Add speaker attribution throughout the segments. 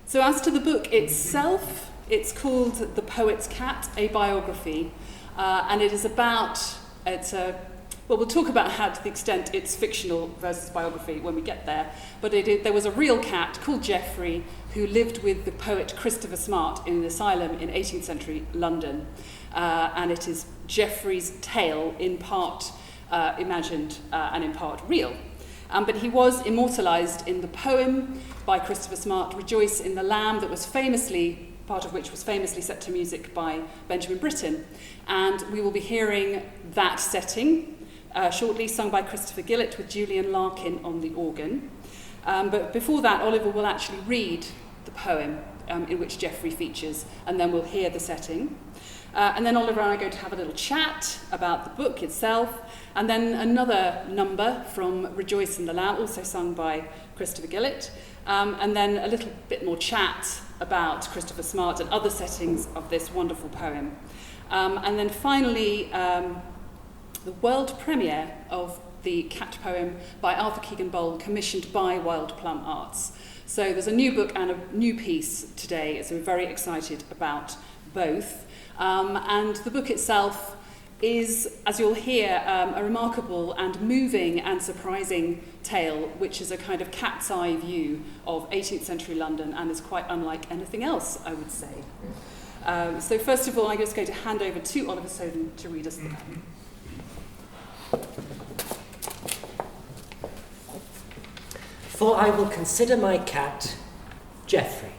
Speaker 1: So as to the book itself, it's called The Poet's Cat, a Biography, and it is about, we'll talk about how to the extent it's fictional versus biography when we get there, but there was a real cat called Jeoffry who lived with the poet Christopher Smart in an asylum in 18th century London, and it is Jeoffry's tale, in part imagined and in part real. But he was immortalised in the poem by Christopher Smart, Rejoice in the Lamb, that was part of which was famously set to music by Benjamin Britten. And we will be hearing that setting shortly, sung by Christopher Gillett with Julian Larkin on the organ. But before that, Oliver will actually read the poem in which Jeoffry features, and then we'll hear the setting. And then Oliver and I are going to have a little chat about the book itself, and then another number from Rejoice in the Lamb, also sung by Christopher Gillett, and then a little bit more chat about Christopher Smart and other settings of this wonderful poem. And then finally, the world premiere of the cat poem by Arthur Keegan-Bole, commissioned by Wild Plum Arts. So there's a new book and a new piece today, so we're very excited about both. And the book itself is, as you'll hear, a remarkable and moving and surprising tale, which is a kind of cat's eye view of 18th century London and is quite unlike anything else, I would say. So first of all, I'm just going to hand over to Oliver Soden to read us the poem.
Speaker 2: For I will consider my cat, Jeoffry,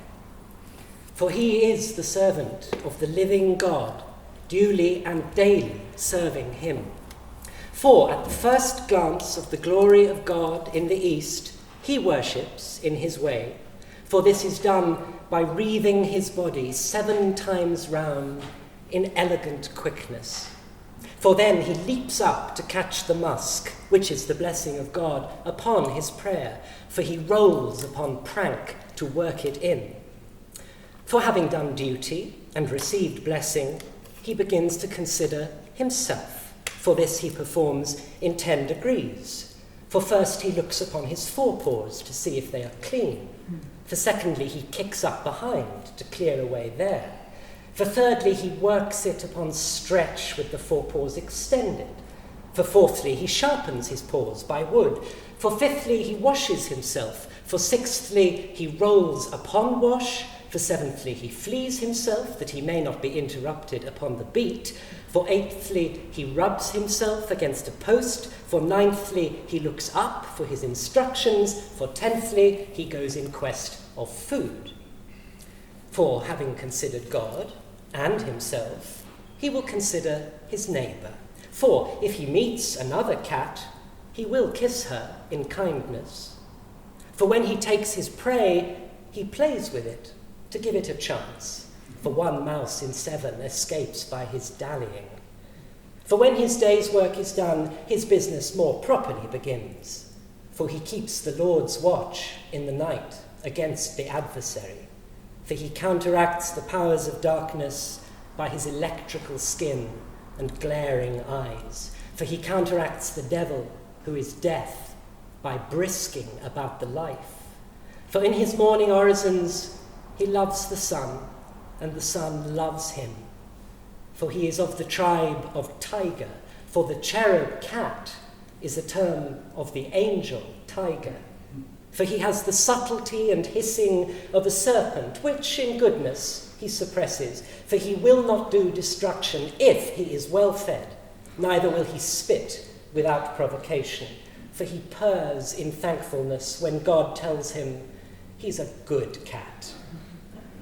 Speaker 2: for he is the servant of the living God, duly and daily serving him. For at the first glance of the glory of God in the east, he worships in his way, for this is done by wreathing his body 7 times round in elegant quickness. For then he leaps up to catch the musk, which is the blessing of God, upon his prayer, for he rolls upon prank to work it in. For having done duty and received blessing, he begins to consider himself. For this he performs in 10 degrees. For first he looks upon his forepaws to see if they are clean. For secondly he kicks up behind to clear away there. For thirdly he works it upon stretch with the forepaws extended. For fourthly he sharpens his paws by wood. For fifthly he washes himself. For sixthly he rolls upon wash. For seventhly he flees himself, that he may not be interrupted upon the beat. For eighthly he rubs himself against a post. For ninthly he looks up for his instructions. For tenthly he goes in quest of food. For having considered God and himself, he will consider his neighbour. For if he meets another cat, he will kiss her in kindness. For when he takes his prey, he plays with it, to give it a chance, for 1 mouse in 7 escapes by his dallying. For when his day's work is done, his business more properly begins, for he keeps the Lord's watch in the night against the adversary, for he counteracts the powers of darkness by his electrical skin and glaring eyes, for he counteracts the devil, who is death, by brisking about the life. For in his morning orisons he loves the sun, and the sun loves him. For he is of the tribe of tiger, for the cherub cat is a term of the angel tiger. For he has the subtlety and hissing of a serpent, which in goodness he suppresses. For he will not do destruction if he is well fed, neither will he spit without provocation. For he purrs in thankfulness when God tells him he's a good cat.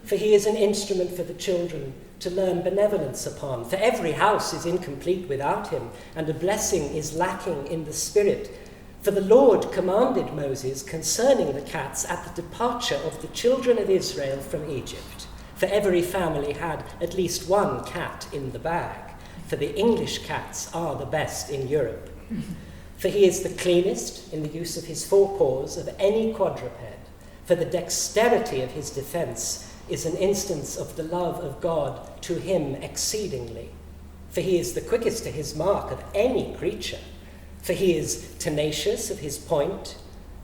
Speaker 2: For he is an instrument for the children to learn benevolence upon. For every house is incomplete without him, and a blessing is lacking in the spirit. For the Lord commanded Moses concerning the cats at the departure of the children of Israel from Egypt. For every family had at least 1 cat in the bag, for the English cats are the best in Europe. For he is the cleanest in the use of his forepaws of any quadruped. For the dexterity of his defence is an instance of the love of God to him exceedingly. For he is the quickest to his mark of any creature. For he is tenacious of his point.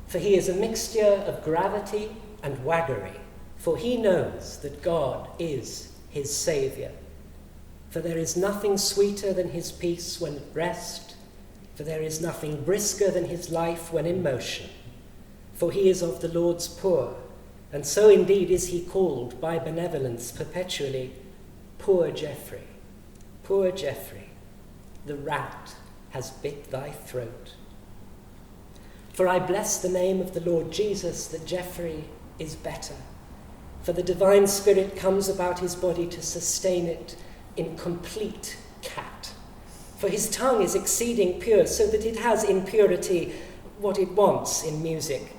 Speaker 2: For he is a mixture of gravity and waggery. for he knows that God is his Saviour. For there is nothing sweeter than his peace when at rest, for there is nothing brisker than his life when in motion. For he is of the Lord's poor, and so indeed is he called by benevolence perpetually, Poor Jeoffry, poor Jeoffry, the rat has bit thy throat. For I bless the name of the Lord Jesus that Jeoffry is better, for the divine spirit comes about his body to sustain it in complete cat. For his tongue is exceeding pure, so that it has in purity what it wants in music.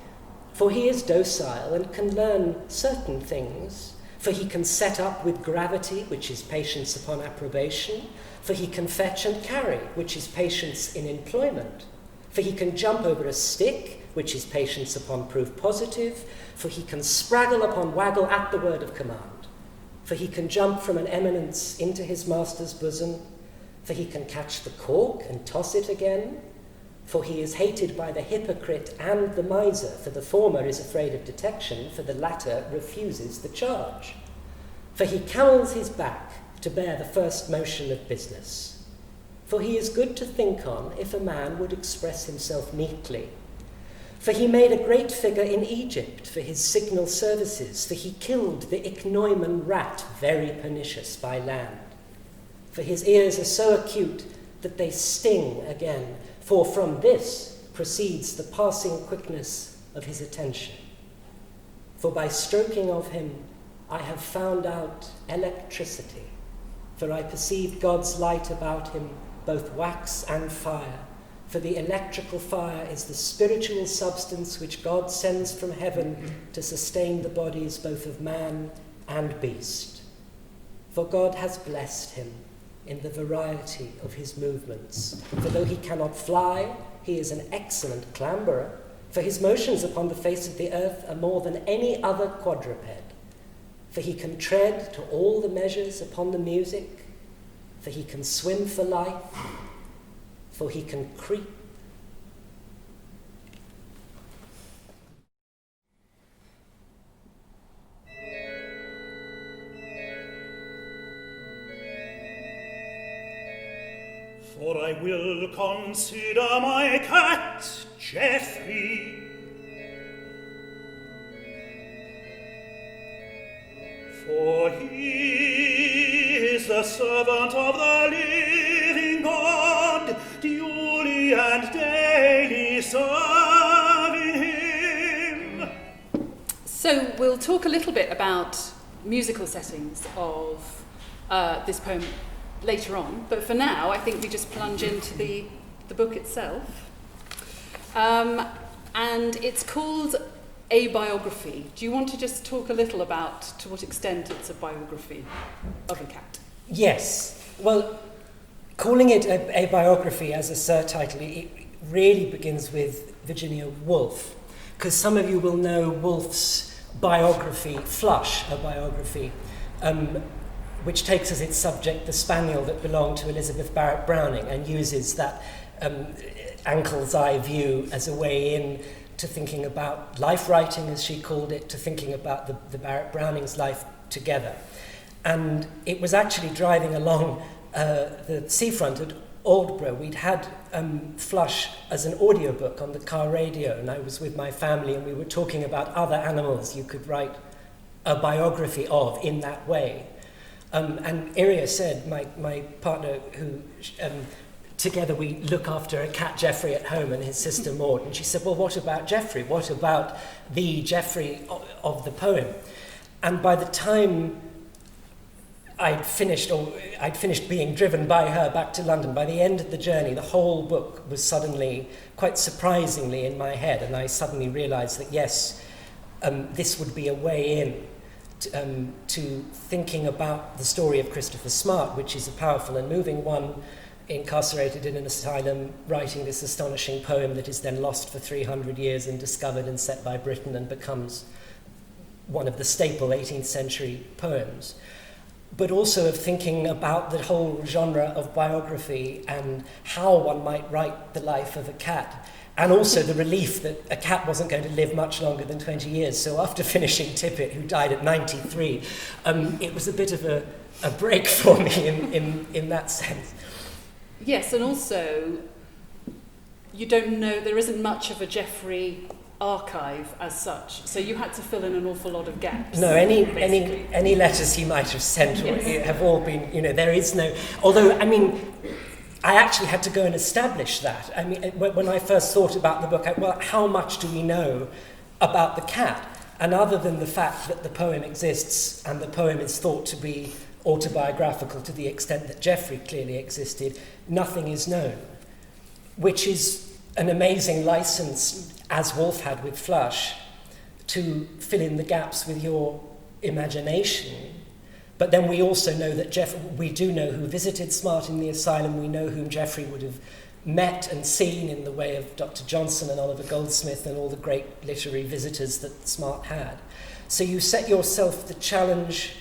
Speaker 2: For he is docile and can learn certain things. For he can set up with gravity, which is patience upon approbation. For he can fetch and carry, which is patience in employment. For he can jump over a stick, which is patience upon proof positive. For he can spraggle upon waggle at the word of command. For he can jump from an eminence into his master's bosom. For he can catch the cork and toss it again. For he is hated by the hypocrite and the miser, for the former is afraid of detection, for the latter refuses the charge. For he camels his back to bear the first motion of business. For he is good to think on if a man would express himself neatly. For he made a great figure in Egypt for his signal services, for he killed the ichneumon rat, very pernicious by land. For his ears are so acute that they sting again, for from this proceeds the passing quickness of his attention. For by stroking of him I have found out electricity, for I perceived God's light about him, both wax and fire. For the electrical fire is the spiritual substance which God sends from heaven to sustain the bodies both of man and beast. For God has blessed him in the variety of his movements. For though he cannot fly, he is an excellent clamberer. For his motions upon the face of the earth are more than any other quadruped. For he can tread to all the measures upon the music. For he can swim for life. For he can creep.
Speaker 3: For I will consider my cat, Jeoffry. For he is the servant of the living God, duly and daily serving him.
Speaker 1: So we'll talk a little bit about musical settings of this poem later on, but for now I think we just plunge into the book itself. And it's called A Biography. Do you want to just talk a little about to what extent it's a biography of a cat?
Speaker 2: Yes. Well, calling it a biography as a surtitle, it really begins with Virginia Woolf, because some of you will know Woolf's biography, Flush, a biography, which takes as its subject the spaniel that belonged to Elizabeth Barrett Browning and uses that ankle's eye view as a way in to thinking about life writing, as she called it, to thinking about the Barrett Browning's life together. And it was actually driving along the seafront at Aldeburgh. We'd had Flush as an audiobook on the car radio, and I was with my family and we were talking about other animals you could write a biography of in that way. And Iria said, my partner, who together we look after a cat Jeoffry at home and his sister Maud, and she said, well, what about Jeoffry? What about the Jeoffry of the poem? And by the time I'd finished being driven by her back to London, by the end of the journey, the whole book was suddenly, quite surprisingly, in my head, and I suddenly realised that, yes, this would be a way in to thinking about the story of Christopher Smart, which is a powerful and moving one, incarcerated in an asylum, writing this astonishing poem that is then lost for 300 years and discovered and set by Britain and becomes one of the staple 18th century poems. But also of thinking about the whole genre of biography and how one might write the life of a cat. And also the relief that a cat wasn't going to live much longer than 20 years. So after finishing Tippett, who died at 93, it was a bit of a break for me in that sense.
Speaker 1: Yes, and also you don't know, there isn't much of a Jeoffry archive as such, so you had to fill in an awful lot of gaps.
Speaker 2: No, any letters he might have sent have all been, there is no, although, I actually had to go and establish that. When I first thought about the book, how much do we know about the cat? And other than the fact that the poem exists and the poem is thought to be autobiographical to the extent that Jeoffry clearly existed, nothing is known, which is an amazing license, as Woolf had with Flush, to fill in the gaps with your imagination. But then we also know that we do know who visited Smart in the asylum. We know whom Jeoffry would have met and seen in the way of Dr. Johnson and Oliver Goldsmith and all the great literary visitors that Smart had. So you set yourself the challenge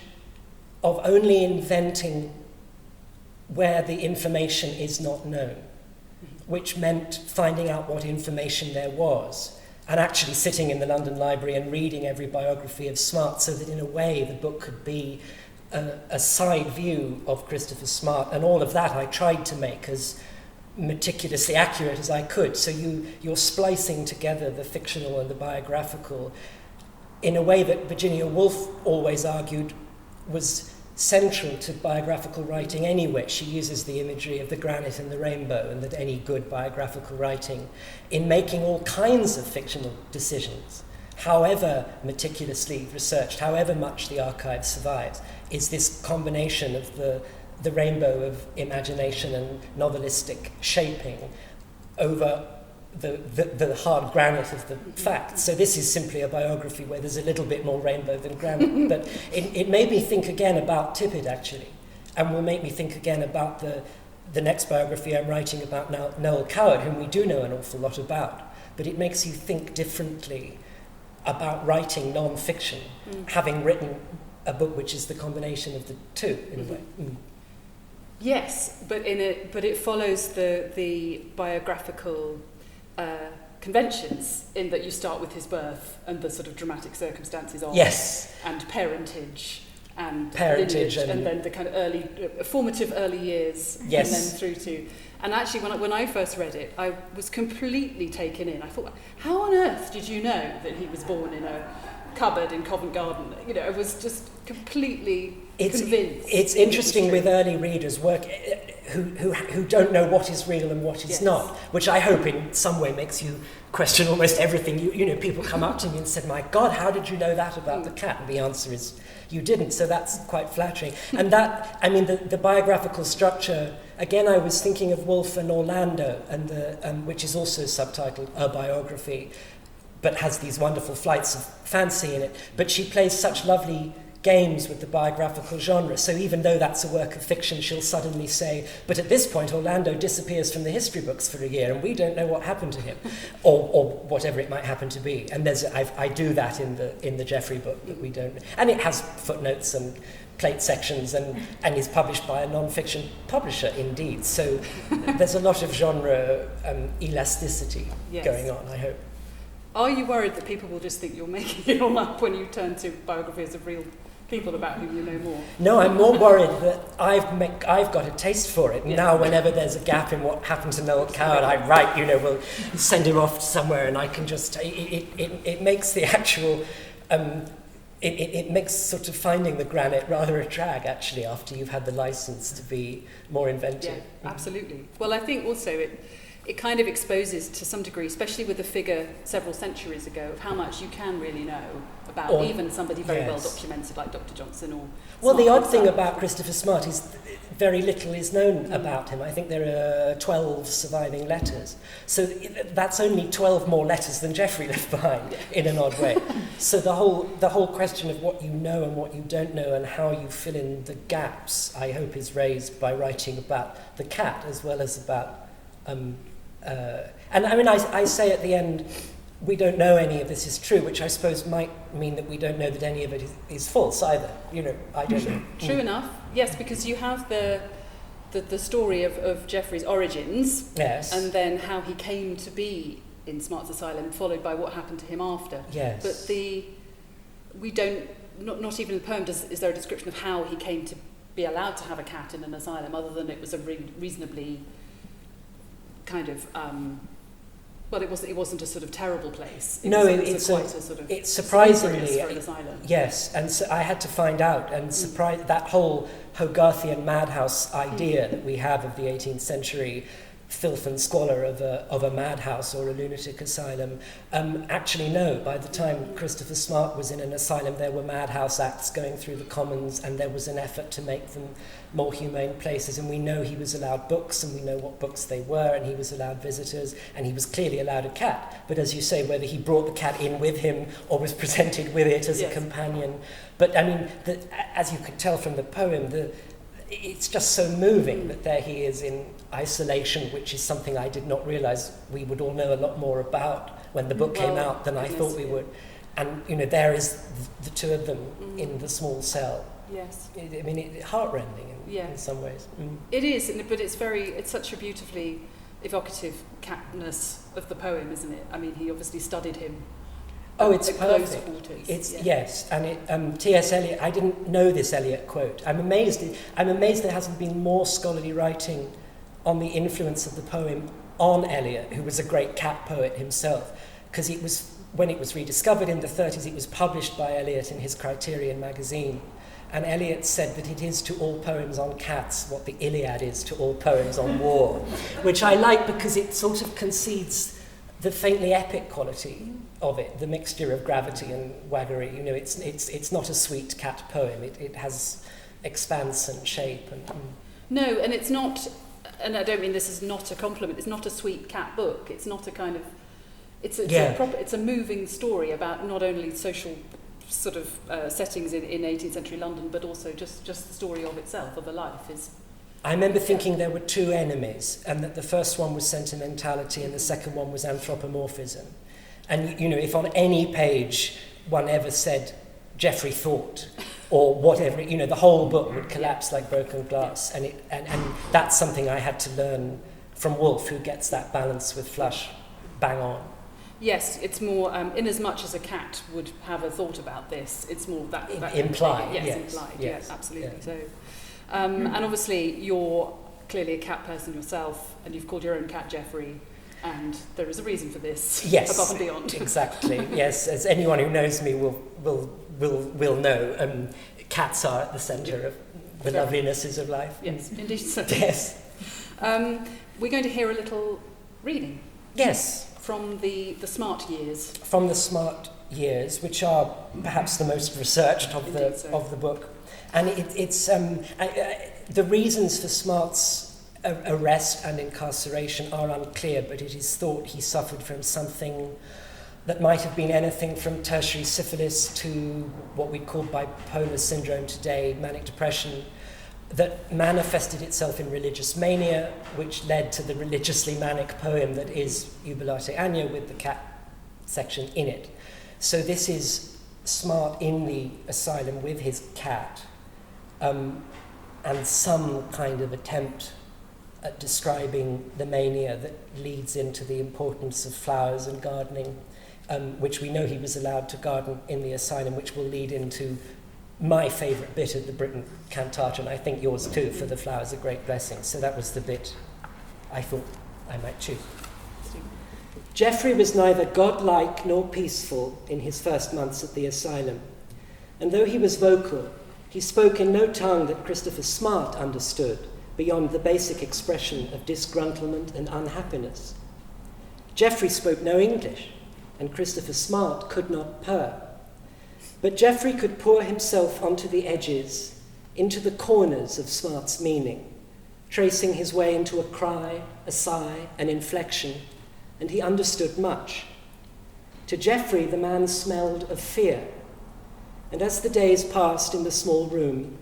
Speaker 2: of only inventing where the information is not known, which meant finding out what information there was, and actually sitting in the London Library and reading every biography of Smart, so that in a way the book could be a side view of Christopher Smart, and all of that I tried to make as meticulously accurate as I could. So you're splicing together the fictional and the biographical in a way that Virginia Woolf always argued was central to biographical writing anyway. She uses the imagery of the granite and the rainbow, and that any good biographical writing in making all kinds of fictional decisions, however meticulously researched, however much the archive survives, is this combination of the rainbow of imagination and novelistic shaping over the hard granite of the facts. So this is simply a biography where there's a little bit more rainbow than granite. But it made me think again about Tippett, actually, and will make me think again about the next biography I'm writing about now, Noel Coward, whom we do know an awful lot about. But it makes you think differently about writing non-fiction, having written a book which is the combination of the two, in a way.
Speaker 1: Yes, but it follows the biographical conventions, in that you start with his birth and the sort of dramatic circumstances of
Speaker 2: yes,
Speaker 1: and parentage and
Speaker 2: lineage,
Speaker 1: and then the kind of formative early years,
Speaker 2: yes,
Speaker 1: and then through to. And actually, when I first read it, I was completely taken in. I thought, how on earth did you know that he was born in a cupboard in Covent Garden? I was just completely convinced.
Speaker 2: It's interesting with early readers who don't know what is real and what is
Speaker 1: yes,
Speaker 2: not, which I hope in some way makes you question almost everything. People come up to me and said, "My God, how did you know that about the cat?" And the answer is, you didn't. So that's quite flattering. And that, the biographical structure. Again, I was thinking of Woolf and Orlando, and which is also subtitled A Biography, but has these wonderful flights of fancy in it. But she plays such lovely games with the biographical genre. So even though that's a work of fiction, she'll suddenly say, but at this point, Orlando disappears from the history books for a year, and we don't know what happened to him, or whatever it might happen to be. And I do that in the Jeoffry book, that we don't. And it has footnotes and plate sections, and is published by a non-fiction publisher, indeed. So there's a lot of genre elasticity
Speaker 1: yes,
Speaker 2: going on, I hope.
Speaker 1: Are you worried that people will just think you're making it all up when you turn to biographies of real people about whom you know more?
Speaker 2: No, I'm more worried that I've got a taste for it.
Speaker 1: Yes.
Speaker 2: Now, whenever there's a gap in what happened to Noel Coward, I write, we'll send him off somewhere, and I can just... It makes the actual... It makes sort of finding the granite rather a drag, actually, after you've had the license to be more inventive.
Speaker 1: Yeah, absolutely. Well, I think also it kind of exposes to some degree, especially with a figure several centuries ago, of how much you can really know about even somebody very well documented like Dr. Johnson or...
Speaker 2: Well, the odd thing about Christopher Smart is very little is known about him. I think there are 12 surviving letters. So that's only 12 more letters than Jeoffry left behind, in an odd way. So the whole question of what you know and what you don't know and how you fill in the gaps, I hope, is raised by writing about the cat as well as about... I say at the end, we don't know any of this is true, which I suppose might mean that we don't know that any of it is false either. I don't know.
Speaker 1: True enough, yes, because you have the story of Jeoffry's origins,
Speaker 2: yes,
Speaker 1: and then how he came to be in Smart's asylum, followed by what happened to him after.
Speaker 2: Yes.
Speaker 1: But we don't, not even in the poem is there a description of how he came to be allowed to have a cat in an asylum, other than it was a reasonably kind of it wasn't a sort of terrible place. It's surprisingly for an asylum.
Speaker 2: Yes, and so I had to find out, and that whole Hogarthian madhouse idea that we have of the 18th century filth and squalor of a madhouse or a lunatic asylum. Actually, no. By the time Christopher Smart was in an asylum, there were madhouse acts going through the commons, and there was an effort to make them more humane places. And we know he was allowed books, and we know what books they were, and he was allowed visitors, and he was clearly allowed a cat. But as you say, whether he brought the cat in with him or was presented with it as a companion. But I mean, as you could tell from the poem, it's just so moving that there he is in isolation, which is something I did not realise we would all know a lot more about when the book came out than I thought we would. And, there is the two of them in the small cell.
Speaker 1: Yes.
Speaker 2: Heartrending in some ways.
Speaker 1: It is, but it's such a beautifully evocative catness of the poem, isn't it? I mean, he obviously studied him.
Speaker 2: Oh, it's perfect. Yes, and T.S. Eliot. I didn't know this Eliot quote. I'm amazed there hasn't been more scholarly writing on the influence of the poem on Eliot, who was a great cat poet himself, because when it was rediscovered in the 30s, it was published by Eliot in his Criterion magazine, and Eliot said that it is to all poems on cats what the Iliad is to all poems on war, which I like because it sort of concedes the faintly epic quality of it, the mixture of gravity and waggery. It's not a sweet cat poem. It has expanse and shape.
Speaker 1: No, and it's not, and I don't mean this is not a compliment, it's not a sweet cat book. It's not a kind of, it's a moving story about not only social sort of settings in 18th century London, but also just the story of itself, of a life is.
Speaker 2: I remember thinking there were two enemies, and that the first one was sentimentality and the second one was anthropomorphism. And, if on any page one ever said Jeoffry thought, or whatever, the whole book would collapse like broken glass. And that's something I had to learn from Woolf, who gets that balance with Flush bang on.
Speaker 1: Yes, it's more, in as much as a cat would have a thought about this, it's more that
Speaker 2: implied.
Speaker 1: Implied,
Speaker 2: yes,
Speaker 1: absolutely.
Speaker 2: Yeah.
Speaker 1: So, and obviously you're clearly a cat person yourself, and you've called your own cat Jeoffry, and there is a reason for this.
Speaker 2: Yes,
Speaker 1: above and beyond.
Speaker 2: Exactly. Yes, as anyone who knows me will know, cats are at the centre of the lovelinesses of life.
Speaker 1: Yes, indeed so.
Speaker 2: Yes.
Speaker 1: We're going to hear a little reading.
Speaker 2: Yes.
Speaker 1: From the Smart years.
Speaker 2: From the Smart years, which are perhaps the most researched of the book. And it's the reasons for Smart's arrest and incarceration are unclear, but it is thought he suffered from something that might have been anything from tertiary syphilis to what we call bipolar syndrome today, manic depression, that manifested itself in religious mania, which led to the religiously manic poem that is Jubilate Anno with the cat section in it. So this is Smart in the asylum with his cat, and some kind of attempt at describing the mania that leads into the importance of flowers and gardening, which we know he was allowed to garden in the asylum, which will lead into my favourite bit of the Britten cantata, and I think yours too, for the flowers of great blessing. So that was the bit I thought I might choose. Jeoffry was neither godlike nor peaceful in his first months at the asylum, and though he was vocal, he spoke in no tongue that Christopher Smart understood, beyond the basic expression of disgruntlement and unhappiness. Jeoffry spoke no English, and Christopher Smart could not purr. But Jeoffry could pour himself onto the edges, into the corners of Smart's meaning, tracing his way into a cry, a sigh, an inflection, and he understood much. To Jeoffry, the man smelled of fear, and as the days passed in the small room,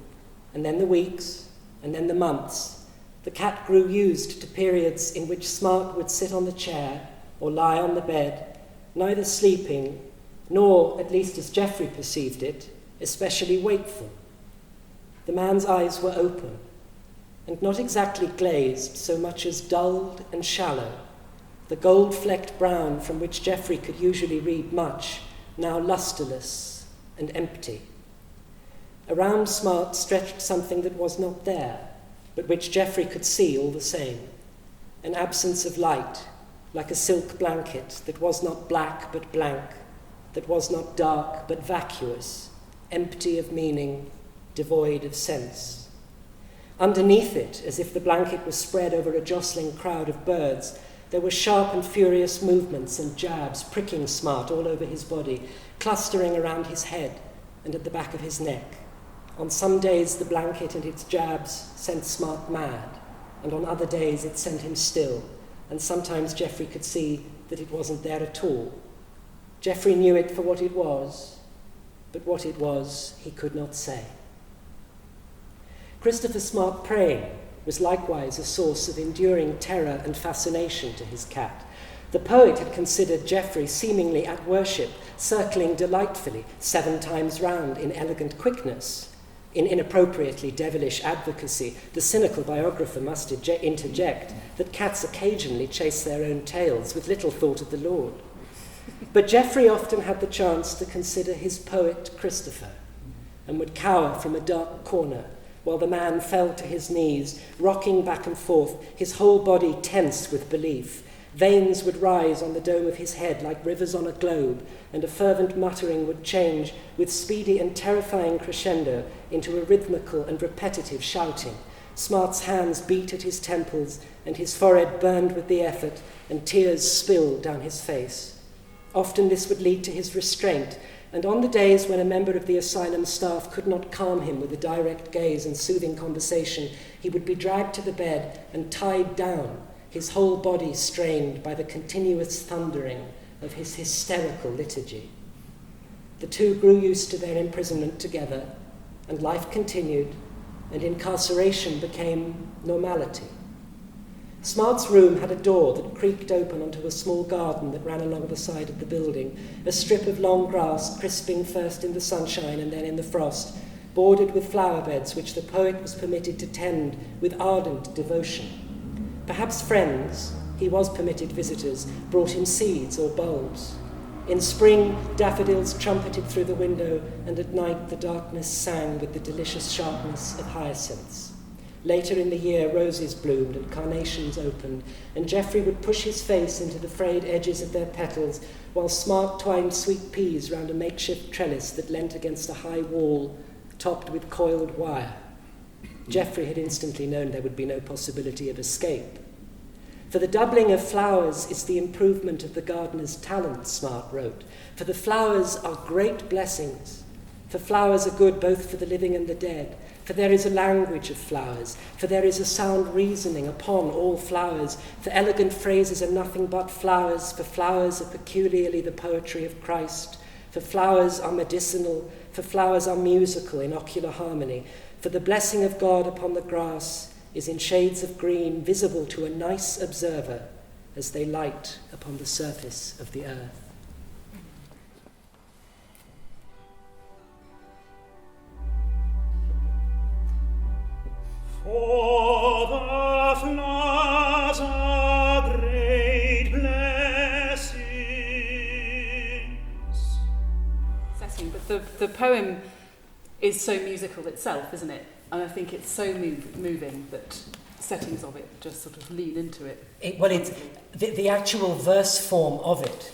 Speaker 2: and then the weeks, and then the months, the cat grew used to periods in which Smart would sit on the chair or lie on the bed, neither sleeping, nor, at least as Jeoffry perceived it, especially wakeful. The man's eyes were open, and not exactly glazed so much as dulled and shallow, The gold-flecked brown from which Jeoffry could usually read much, now lustreless and empty. Around Smart stretched something that was not there, but which Jeoffry could see all the same. An absence of light, like a silk blanket that was not black but blank, that was not dark but vacuous, empty of meaning, devoid of sense. Underneath it, as if the blanket was spread over a jostling crowd of birds, there were sharp and furious movements and jabs pricking Smart all over his body, clustering around his head and at the back of his neck. On some days the blanket and its jabs sent Smart mad, and on other days it sent him still, and sometimes Jeoffry could see that it wasn't there at all. Jeoffry knew it for what it was, but what it was he could not say. Christopher Smart praying was likewise a source of enduring terror and fascination to his cat. The poet had considered Jeoffry seemingly at worship, circling delightfully 7 times round in elegant quickness. In inappropriately devilish advocacy, the cynical biographer must interject that cats occasionally chase their own tails with little thought of the Lord. But Jeoffry often had the chance to consider his poet Christopher, and would cower from a dark corner while the man fell to his knees, rocking back and forth, his whole body tense with belief. Veins would rise on the dome of his head like rivers on a globe, and a fervent muttering would change with speedy and terrifying crescendo into a rhythmical and repetitive shouting. Smart's hands beat at his temples, and his forehead burned with the effort, and tears spilled down his face. Often this would lead to his restraint, and on the days when a member of the asylum staff could not calm him with a direct gaze and soothing conversation, he would be dragged to the bed and tied down, his whole body strained by the continuous thundering of his hysterical liturgy. The two grew used to their imprisonment together, and life continued, and incarceration became normality. Smart's room had a door that creaked open onto a small garden that ran along the side of the building, a strip of long grass crisping first in the sunshine and then in the frost, bordered with flower beds which the poet was permitted to tend with ardent devotion. Perhaps friends, he was permitted visitors, brought him seeds or bulbs. In spring, daffodils trumpeted through the window, and at night the darkness sang with the delicious sharpness of hyacinths. Later in the year, roses bloomed and carnations opened, and Jeoffry would push his face into the frayed edges of their petals, while Smart twined sweet peas round a makeshift trellis that leant against a high wall, topped with coiled wire. Jeoffry had instantly known there would be no possibility of escape. For the doubling of flowers is the improvement of the gardener's talent, Smart wrote. For the flowers are great blessings. For flowers are good both for the living and the dead. For there is a language of flowers. For there is a sound reasoning upon all flowers. For elegant phrases are nothing but flowers. For flowers are peculiarly the poetry of Christ. For flowers are medicinal. For flowers are musical in ocular harmony. For the blessing of God upon the grass is in shades of green, visible to a nice observer as they light upon the surface of the earth.
Speaker 3: For the flowers are great blessings.
Speaker 1: But the poem is so musical itself, isn't it? And I think it's so moving that settings of it just sort of lean into it.
Speaker 2: It's the actual verse form of it,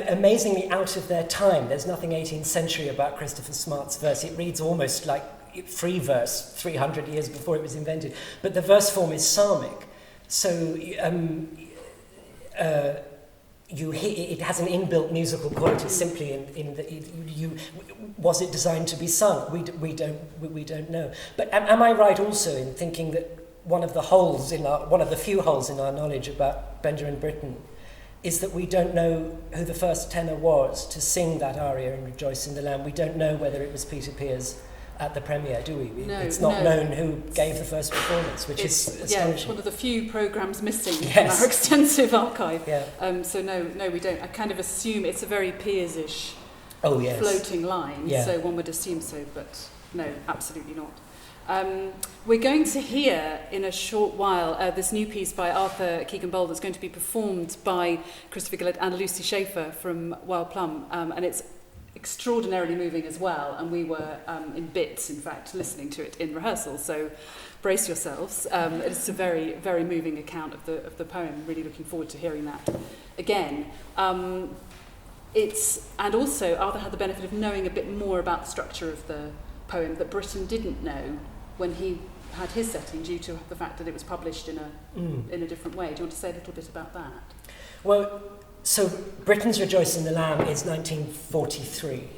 Speaker 2: amazingly out of their time. There's nothing 18th century about Christopher Smart's verse. It reads almost like free verse 300 years before it was invented. But the verse form is psalmic. So it has an inbuilt musical quality simply in that was it designed to be sung? We don't know. But am I right also in thinking that one of the few holes in our knowledge about Benjamin Britten is that we don't know who the first tenor was to sing that aria in Rejoice in the Lamb? We don't know whether it was Peter Pears at the premiere, do we? It's not known who gave the first performance, which is astonishing.
Speaker 1: Yeah, it's one of the few programmes missing from our extensive archive.
Speaker 2: Yeah.
Speaker 1: So no, we don't. I kind of assume it's a very Pears-ish
Speaker 2: floating
Speaker 1: line, so one would assume so, but no, absolutely not. We're going to hear in a short while this new piece by Arthur Keegan-Bole that's going to be performed by Christopher Gillett and Lucy Schaufer from Wild Plum, and it's extraordinarily moving as well, and we were in bits, in fact, listening to it in rehearsal, so brace yourselves. It's a very, very moving account of the poem. Really looking forward to hearing that again. And also Arthur had the benefit of knowing a bit more about the structure of the poem that Britten didn't know when he had his setting, due to the fact that it was published in a different way. Do you want to say a little bit about that?
Speaker 2: Well, so Britten's Rejoice in the Lamb is 1943.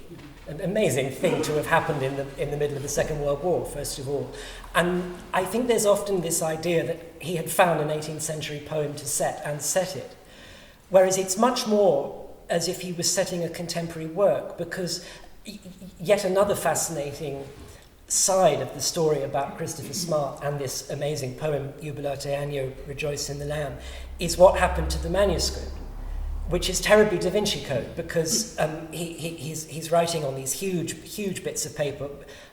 Speaker 2: An amazing thing to have happened in the middle of the Second World War, first of all. And I think there's often this idea that he had found an 18th century poem to set and set it. Whereas it's much more as if he was setting a contemporary work, because yet another fascinating side of the story about Christopher Smart and this amazing poem, Jubilate Anno, Rejoice in the Lamb, is what happened to the manuscript, which is terribly Da Vinci Code, because he's writing on these huge bits of paper,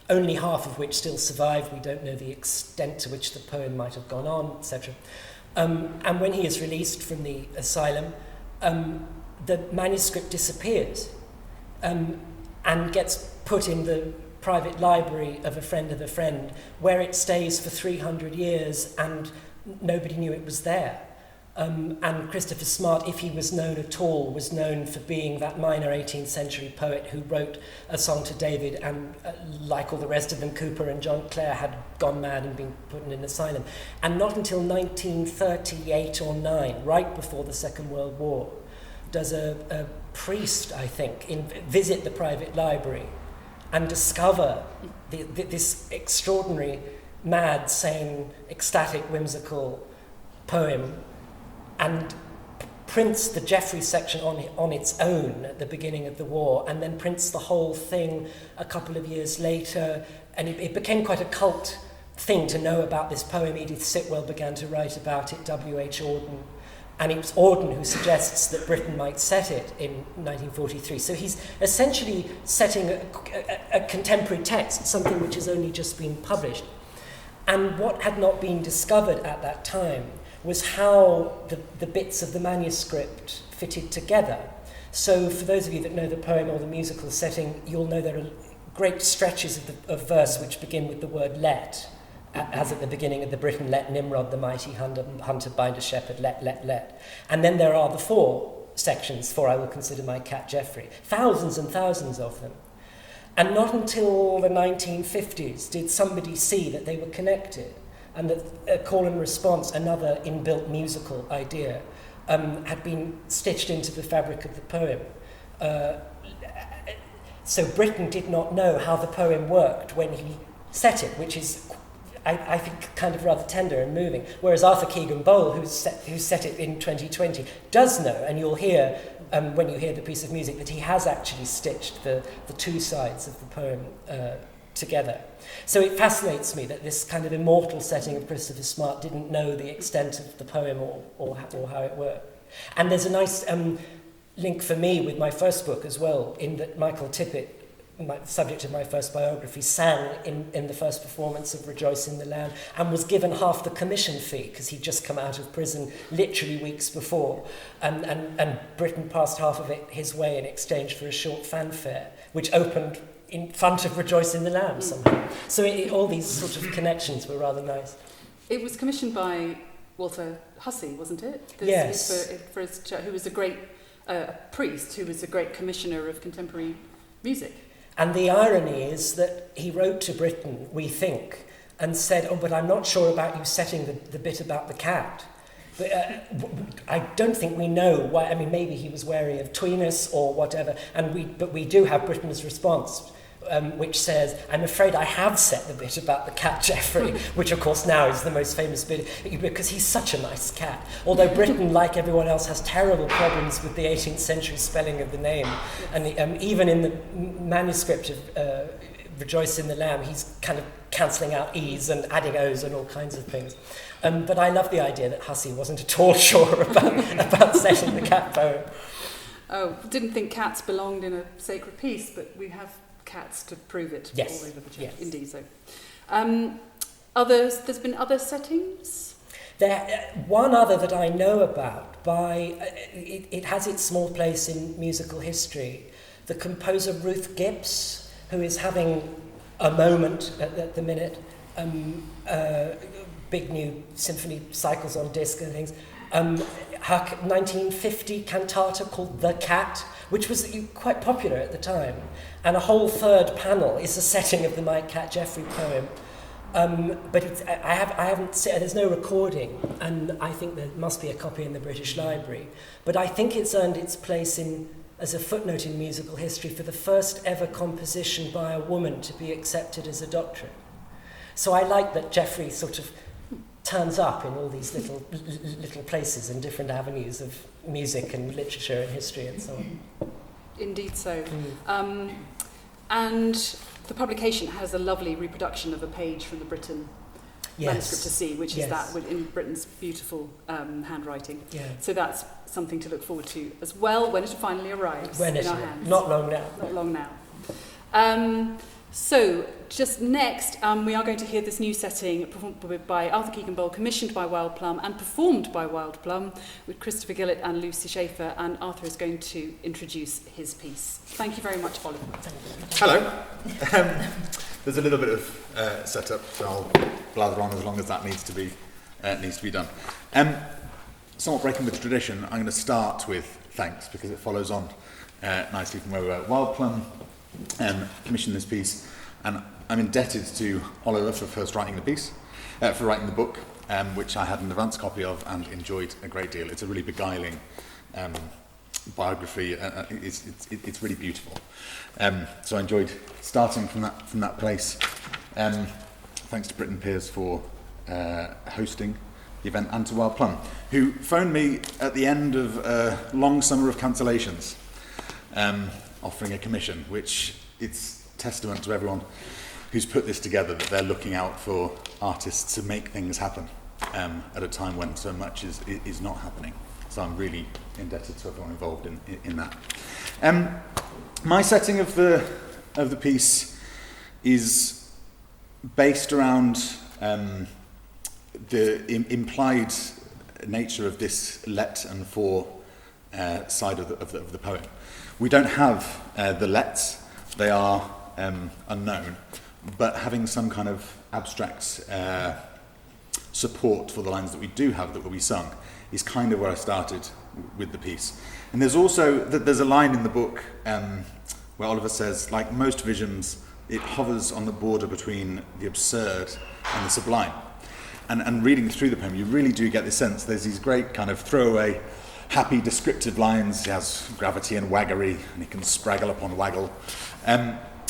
Speaker 2: only half of which still survive. We don't know the extent to which the poem might have gone on, etc. And when he is released from the asylum, the manuscript disappears and gets put in the private library of a friend, where it stays for 300 years and nobody knew it was there. And Christopher Smart, if he was known at all, was known for being that minor 18th century poet who wrote A Song to David, and like all the rest of them, Cooper and John Clare had gone mad and been put in an asylum. And not until 1938 or 9, right before the Second World War, does a priest, I think, visit the private library and discover this extraordinary, mad, sane, ecstatic, whimsical poem, and prints the Jeoffry section on its own at the beginning of the war, and then prints the whole thing a couple of years later, and it became quite a cult thing to know about this poem. Edith Sitwell began to write about it, W.H. Auden, and it was Auden who suggests that Britten might set it in 1943. So he's essentially setting a contemporary text, something which has only just been published. And what had not been discovered at that time was how the bits of the manuscript fitted together. So for those of you that know the poem or the musical setting, you'll know there are great stretches of verse which begin with the word let, as at the beginning of the Britten, let Nimrod the mighty hunter bind a shepherd, let. And then there are the four sections, for I will consider my cat Jeoffry. Thousands and thousands of them. And not until the 1950s did somebody see that they were connected, and that a call and response, another inbuilt musical idea, had been stitched into the fabric of the poem. So Britten did not know how the poem worked when he set it, which is, I think, kind of rather tender and moving. Whereas Arthur Keegan-Bole, who set it in 2020, does know, and you'll hear, when you hear the piece of music, that he has actually stitched the two sides of the poem together. So it fascinates me that this kind of immortal setting of Christopher Smart didn't know the extent of the poem or how it worked. And there's a nice link for me with my first book as well, in that Michael Tippett, the subject of my first biography, sang in the first performance of Rejoice in the Lamb, and was given half the commission fee because he'd just come out of prison literally weeks before, and Britten passed half of it his way in exchange for a short fanfare, which opened in front of Rejoice in the Lamb somehow. So all these sort of connections were rather nice.
Speaker 1: It was commissioned by Walter Hussey, wasn't it?
Speaker 2: Yes.
Speaker 1: For his church, who was a great priest, who was a great commissioner of contemporary music.
Speaker 2: And the irony is that he wrote to Britten, we think, and said, oh, but I'm not sure about you setting the bit about the cat. But I don't think we know why. I mean, maybe he was wary of tweeness or whatever. But we do have Britten's response, which says, I'm afraid I have set the bit about the cat Jeoffry, which of course now is the most famous bit, because he's such a nice cat. Although Britten, like everyone else, has terrible problems with the 18th century spelling of the name. And even in the manuscript of Rejoice in the Lamb, he's kind of cancelling out E's and adding O's and all kinds of things. But I love the idea that Hussey wasn't at all sure about setting the cat poem.
Speaker 1: Oh, didn't think cats belonged in a sacred piece, but we have cats to prove it all over the church.
Speaker 2: Yes.
Speaker 1: Indeed so. There's been other settings?
Speaker 2: One other that I know about, it has its small place in musical history. The composer Ruth Gibbs, who is having a moment at the minute, big new symphony cycles on disc and things, her 1950 cantata called The Cat, which was quite popular at the time, and a whole third panel is a setting of the My Cat Jeoffry poem. But I haven't seen, there's no recording, and I think there must be a copy in the British Library. But I think it's earned its place as a footnote in musical history for the first ever composition by a woman to be accepted as a doctorate. So I like that Jeoffry sort of turns up in all these little places and different avenues of music and literature and history and so on.
Speaker 1: Indeed so. And the publication has a lovely reproduction of a page from the Britten manuscript to see, which is that in Britten's beautiful handwriting. Yeah. So that's something to look forward to as well when it finally arrives in our hands.
Speaker 2: Not long now.
Speaker 1: Not long now. So just next, we are going to hear this new setting performed by Arthur Keegan-Bole, commissioned by Wild Plum and performed by Wild Plum with Christopher Gillett and Lucy Schaufer, and Arthur is going to introduce his piece. Thank you very much, Oliver.
Speaker 4: Hello. There's a little bit of setup, so I'll blather on as long as that needs to be done. Somewhat breaking with tradition, I'm going to start with thanks because it follows on nicely from where we were. Wild Plum commissioned this piece, and I'm indebted to Oliver for first writing the piece, for writing the book, which I had an advance copy of and enjoyed a great deal. It's a really beguiling biography. It's really beautiful. So I enjoyed starting from that place. Thanks to Britten Pears for hosting the event, and to Wild Plum, who phoned me at the end of a long summer of cancellations, offering a commission, which it's testament to everyone who's put this together that they're looking out for artists to make things happen at a time when so much is not happening. So I'm really indebted to everyone involved in that. My setting of the piece is based around the implied nature of this let and for side of the poem. We don't have the lets, they are unknown, but having some kind of abstract support for the lines that we do have that will be sung is kind of where I started with the piece. And there's also, there's a line in the book where Oliver says, like most visions, it hovers on the border between the absurd and the sublime. And reading through the poem, you really do get this sense. There's these great kind of throwaway, happy descriptive lines. He has gravity and waggery, and he can spraggle upon waggle,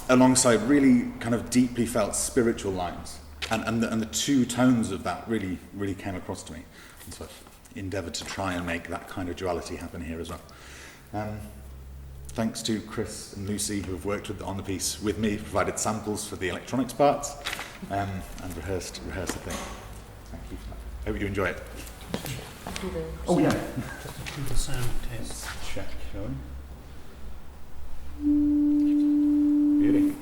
Speaker 4: alongside really kind of deeply felt spiritual lines. And the two tones of that really, really came across to me. And so I've endeavoured to try and make that kind of duality happen here as well. Thanks to Chris and Lucy, who have worked on the piece with me, provided samples for the electronics parts, and rehearsed the thing. Thank you for that. Hope you enjoy it. Oh yeah.
Speaker 3: The sound test.
Speaker 4: Check, shall we? Beauty.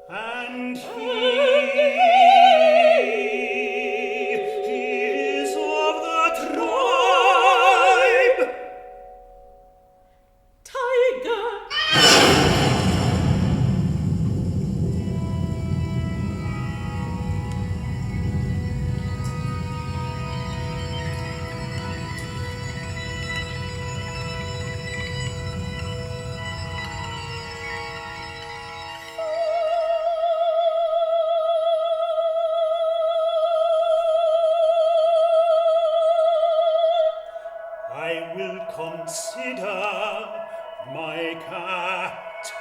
Speaker 3: And he is of the tribe Tiger. I will consider my cat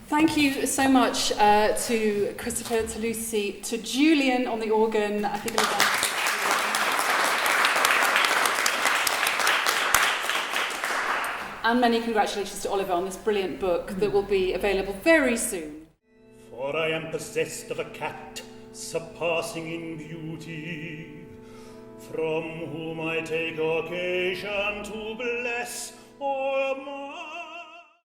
Speaker 1: Thank you so much to Christopher, to Lucy, to Julian on the organ. I think and many congratulations to Oliver on this brilliant book that will be available very soon.
Speaker 3: For I am possessed of a cat surpassing in beauty, from whom I take occasion to bless all my